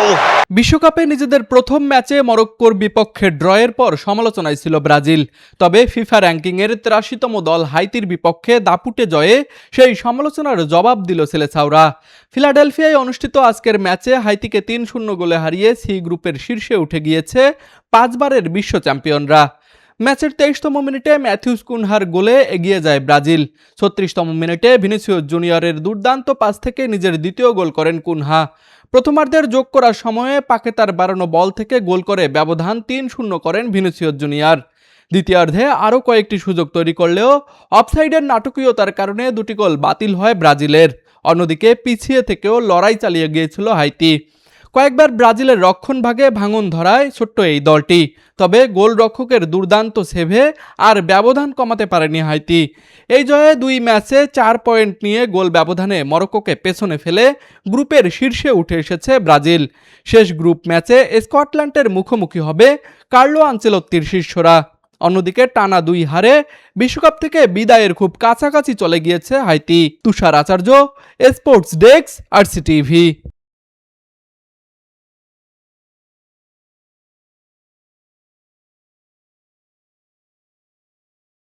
goal. বিশ্বকাপে নিজেদের প্রথম ম্যাচে মরক্কোর বিপক্ষে ড্রয়ের পর সমালোচনায় ছিল ব্রাজিল। তবে ফিফা র্যাঙ্কিংয়ের ৮৩তম দল হাইতির বিপক্ষে দাপুটে জয়ে সেই সমালোচনার জবাব দিল সেলেসাওরা। ফিলাডেলফিয়ায় অনুষ্ঠিত আজকের ম্যাচে হাইতিকে ৩-০ গোলে হারিয়ে সি গ্রুপের শীর্ষে উঠে গিয়েছে ৫ বারের বিশ্ব চ্যাম্পিয়নরা। ম্যাচের ২৩তম মিনিটে ম্যাথিউস কুনহার গোলে এগিয়ে যায় ব্রাজিল। ৩৬তম মিনিটে ভিনিসিয়াস জুনিয়রের দুর্দান্ত পাস থেকে নিজের দ্বিতীয় গোল করেন কুনহা। প্রথমার্ধের যোগ করার সময়ে পাকেতার বাড়ানো বল থেকে গোল করে ব্যবধান ৩-০ করেন ভিনিসিয়াস জুনিয়র। দ্বিতীয়ার্ধে আরও কয়েকটি সুযোগ তৈরি করলেও অফসাইডের নাটকীয়তার কারণে দুটি গোল বাতিল হয় ব্রাজিলের। অন্যদিকে পিছিয়ে থেকেও লড়াই চালিয়ে গিয়েছিল হাইতি। কয়েকবার ব্রাজিলের রক্ষণভাগে ভাঙন ধরায় ছোট্ট এই দলটি, তবে গোলরক্ষকের দুর্দান্ত সেভে আর ব্যবধান কমাতে পারেনি হাইতি। এই জয়ে ২ ম্যাচে ৪ পয়েন্ট নিয়ে গোল ব্যবধানে মরক্কোকে পেছনে ফেলে গ্রুপের শীর্ষে উঠে এসেছে ব্রাজিল। শেষ গ্রুপ ম্যাচে স্কটল্যান্ডের মুখোমুখি হবে কার্লো আনচেলত্তির শিষ্যরা। অন্যদিকে টানা ২ হারে বিশ্বকাপ থেকে বিদায়ের খুব কাছাকাছি চলে গিয়েছে হাইতি। তুষার আচার্য, স্পোর্টস ডেস্ক, আরসিটিভি।